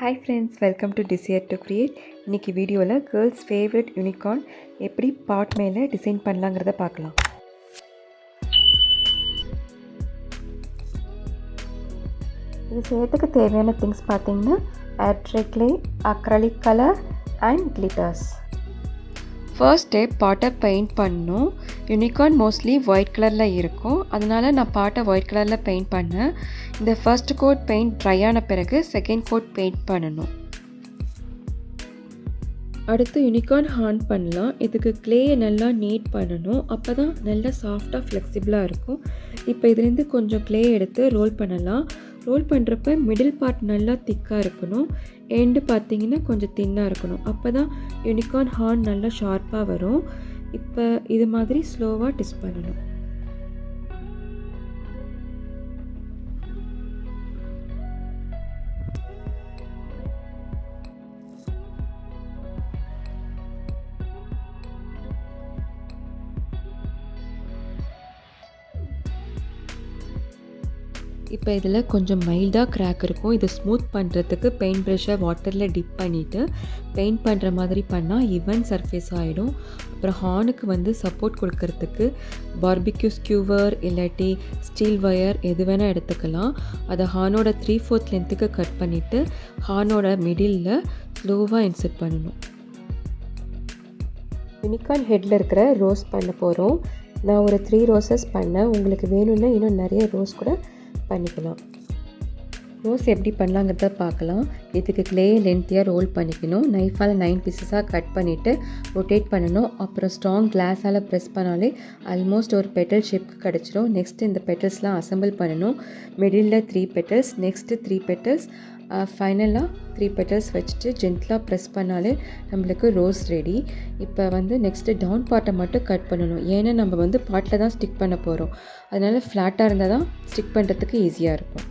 Hi friends, welcome to Desire to Create. இன்னைக்கு வீடியோல girls favourite unicorn எப்படி பாட் மேலே டிசைன் பண்ணலாங்கிறத பார்க்கலாம். இது செய்யறதுக்கு தேவையான திங்ஸ் பார்த்தீங்கன்னா ஏர் clay, acrylic color and glitters. First step பாட்டை பெயிண்ட் பண்ணணும். யூனிகார்ன் மோஸ்ட்லி ஒயிட் கலரில் இருக்கும், அதனால நான் பாட்டை ஒயிட் கலரில் பெயிண்ட் பண்ணேன். இந்த ஃபர்ஸ்ட் கோட் பெயிண்ட் ட்ரை ஆன பிறகு செகண்ட் கோட் பெயிண்ட் பண்ணணும். அடுத்து யூனிகார்ன் ஹார்ன் பண்ணலாம். இதுக்கு கிளேயை நல்லா நீட் பண்ணணும், அப்போ தான் நல்லா சாஃப்டாக ஃப்ளெக்சிபிளாக இருக்கும். இப்போ இதுலேருந்து கொஞ்சம் கிளே எடுத்து ரோல் பண்ணலாம். ரோல் பண்ணுறப்ப மிடில் பார்ட் நல்லா திக்காக இருக்கணும், எண்டு பார்த்தீங்கன்னா கொஞ்சம் தின்னாக இருக்கணும். அப்போ தான் யூனிகார்ன் ஹார்ன் நல்லா ஷார்ப்பாக வரும். இப்போ இது மாதிரி ஸ்லோவாக டிஸ்ட் பண்ணணும். இப்போ இதில் கொஞ்சம் மைல்டாக கிராக் இருக்கும். இதை ஸ்மூத் பண்ணுறதுக்கு பெயிண்ட் ப்ரஷ்ஷை வாட்டரில் டிப் பண்ணிவிட்டு பெயிண்ட் பண்ணுற மாதிரி பண்ணால் ஈவன் சர்ஃபேஸ் ஆகிடும். அப்புறம் ஹார்னுக்கு சப்போர்ட் கொடுக்கறதுக்கு பார்பிக்யூ ஸ்கியூவர் இல்லாட்டி ஸ்டீல் ஒயர் எது வேணால் எடுத்துக்கலாம். அதை ஹார்னோட 3/4 லென்த்துக்கு கட் பண்ணிவிட்டு ஹார்னோட மிடிலில் ஸ்லோவாக இன்சர்ட் பண்ணணும். யூனிகார்ன் ஹெட்டில் இருக்கிற ரோஸ் பண்ண போகிறோம். நான் ஒரு 3 ரோசஸ் பண்ணேன். உங்களுக்கு வேணும்னா இன்னும் நிறைய ரோஸ் கூட பண்ணிக்கலாம். ரோஸ் எப்படி பண்ணலாங்கிறத பார்க்கலாம். இதுக்கு கிளேயை லென்த்தியாக ரோல் பண்ணிக்கணும். நைஃபால் 9 பீசஸாக கட் பண்ணிவிட்டு ரொட்டேட் பண்ணணும். அப்புறம் ஸ்ட்ராங் கிளாஸால் ப்ரெஸ் பண்ணாலே ஆல்மோஸ்ட் ஒரு பெட்டல் ஷேப்க்கு கிடச்சிரும். நெக்ஸ்ட் இந்த பெட்டல்ஸ்லாம் அசம்பிள் பண்ணணும். மிடில் 3 பெட்டல்ஸ், நெக்ஸ்ட்டு 3 பெட்டல்ஸ், ஃபைனலாக 3 பெட்டல்ஸ் வச்சுட்டு ஜென்ட்லாக ப்ரெஸ் பண்ணாலே நம்மளுக்கு ரோஸ் ரெடி. இப்போ நெக்ஸ்ட்டு டவுன் பார்ட்டை மட்டும் கட் பண்ணணும். ஏன்னா நம்ம பாட்டில் தான் ஸ்டிக் பண்ண போகிறோம், அதனால் ஃப்ளாட்டாக இருந்தால் தான் ஸ்டிக் பண்ணுறதுக்கு ஈஸியாக இருக்கும்.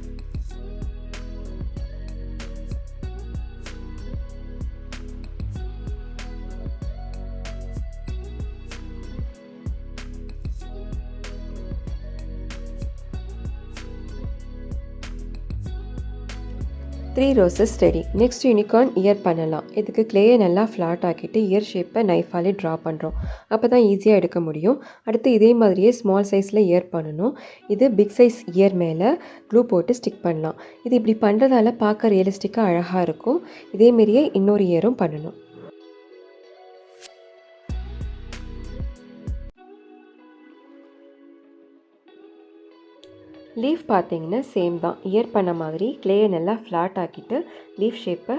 Three roses ready. Next unicorn year பண்ணலாம். இதுக்கு கிளேயை நல்லா ஃப்ளாட் ஆக்கிட்டு இயர் ஷேப்பை நைஃபாலே ட்ரா பண்ணுறோம், அப்போ தான் ஈஸியாக எடுக்க முடியும். அடுத்து இதே மாதிரியே ஸ்மால் சைஸில் இயர் பண்ணணும். இது பிக் சைஸ் இயர் மேலே க்ளூ போட்டு ஸ்டிக் பண்ணலாம். இது இப்படி பண்ணுறதால பார்க்க ரியலிஸ்டிக்காக அழகாக இருக்கும். இதேமாரியே இன்னொரு இயரும் பண்ணணும். லீஃப் பார்த்தீங்கன்னா சேம் தான். இயர் பண்ண மாதிரி கிளேயை நல்லா ஃப்ளாட் ஆக்கிட்டு லீஃப் ஷேப்பை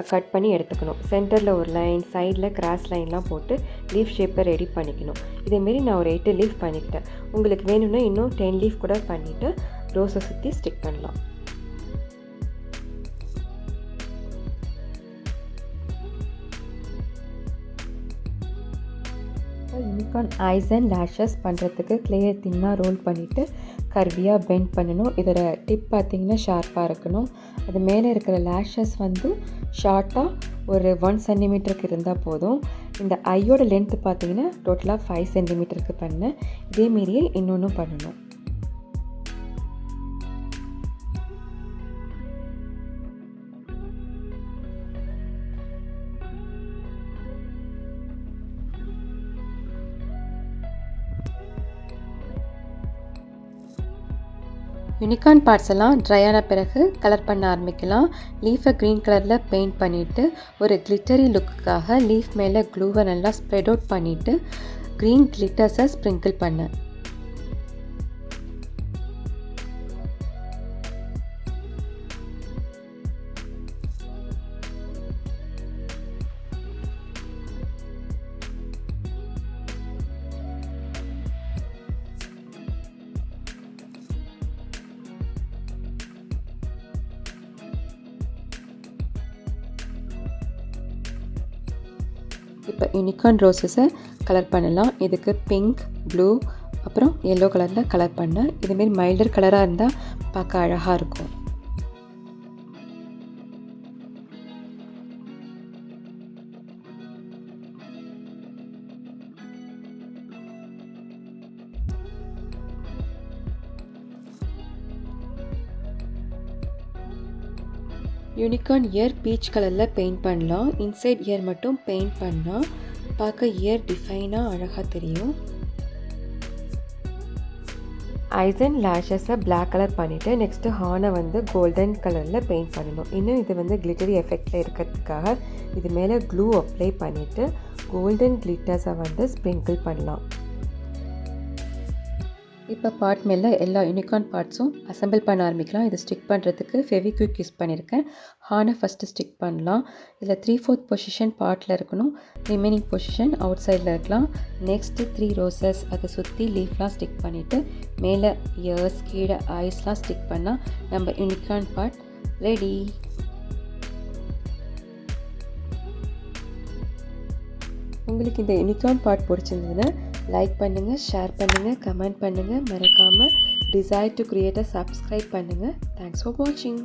கட் பண்ணி எடுத்துக்கணும். சென்டரில் ஒரு லைன், சைடில் கிராஸ் லைன்லாம் போட்டு லீஃப் ஷேப்பை ரெடி பண்ணிக்கணும். இதேமாரி நான் ஒரு 8 லீஃப் பண்ணிக்கிட்டேன். உங்களுக்கு வேணும்னா இன்னும் 10 லீஃப் கூட பண்ணிவிட்டு ரோஸை சுற்றி ஸ்டிக் பண்ணலாம். யூனிகார்ன் ஐஸ் அண்ட் லேஷஸ் பண்ணுறதுக்கு கிளேயை தின்னாக ரோல் பண்ணிவிட்டு கர்வியாக பெண்ட் பண்ணணும். இதோட டிப் பார்த்திங்கன்னா ஷார்ப்பாக இருக்கணும். அது மேலே இருக்கிற லேஷஸ் ஷார்ட்டாக ஒரு 1 சென்டிமீட்டருக்கு இருந்தால் போதும். இந்த ஐயோட லென்த்து பார்த்திங்கன்னா டோட்டலாக 5 சென்டிமீட்டருக்கு பண்ணேன். இதேமாரியே இன்னொன்றும் பண்ணணும். யூனிகார்ன் பார்ட்ஸ் எல்லாம் ட்ரை ஆன பிறகு கலர் பண்ண ஆரம்பிக்கலாம். லீஃபை க்ரீன் கலரில் பெயிண்ட் பண்ணிவிட்டு ஒரு கிளிட்டரி லுக்குக்காக லீஃப் மேலே க்ளூவை நல்லா ஸ்ப்ரெட் அவுட் பண்ணிவிட்டு க்ரீன் கிளிட்டர்ஸை ஸ்ப்ரிங்கிள் பண்ணேன். இப்போ யூனிகார்ன் ரோஸஸை கலர் பண்ணலாம். இதுக்கு பிங்க், ப்ளூ, அப்புறம் எல்லோ கலரில் கலர் பண்ணேன். இதுமாரி மைல்டர் கலராக இருந்தால் பார்க்க அழகாக இருக்கும். யூனிகார்ன் இயர் பீச் கலரில் பெயிண்ட் பண்ணலாம். இன்சைட் இயர் மட்டும் பெயிண்ட் பண்ணால் பார்க்க இயர் டிஃபைனாக அழகாக தெரியும். ஐஸ் அண்ட் லேஷஸை பிளாக் கலர் பண்ணிவிட்டு நெக்ஸ்ட்டு ஹார்னை வந்து கோல்டன் கலரில் பெயிண்ட் பண்ணணும். இன்னும் இது வந்து கிளிட்டரி எஃபெக்டில் இருக்கிறதுக்காக இது மேலே க்ளூ அப்ளை பண்ணிவிட்டு கோல்டன் கிளிட்டர்ஸை வந்து ஸ்ப்ரிங்கிள் பண்ணலாம். இப்போ பார்ட் மேலே எல்லா யூனிகார்ன் பார்ட்ஸும் அசம்பிள் பண்ண ஆரம்பிக்கலாம். இது ஸ்டிக் பண்ணுறதுக்கு ஃபெவிக்விக் யூஸ் பண்ணியிருக்கேன். ஹார்னை ஃபஸ்ட்டு ஸ்டிக் பண்ணலாம். இதில் 3/4 பொசிஷன் பார்ட்டில் இருக்கணும், ரிமைனிங் பொசிஷன் அவுட் சைடில் இருக்கலாம். நெக்ஸ்ட்டு 3 ரோசஸ் அதை சுற்றி லீஃப்லாம் ஸ்டிக் பண்ணிவிட்டு மேலே இயர்ஸ் கீழே ஐஸ்லாம் ஸ்டிக் பண்ணால் நம்ம யூனிகார்ன் பார்ட் ரெடி. உங்களுக்கு இந்த யூனிகார்ன் பார்ட் பிடிச்சிருந்ததுன்னா லைக் பண்ணுங்கள், ஷேர் பண்ணுங்கள், கமெண்ட் பண்ணுங்கள். மறக்காமல் டிசைர் டு கிரியேட்டை சப்ஸ்கிரைப் பண்ணுங்கள். தேங்க்ஸ் ஃபார் வாட்சிங்.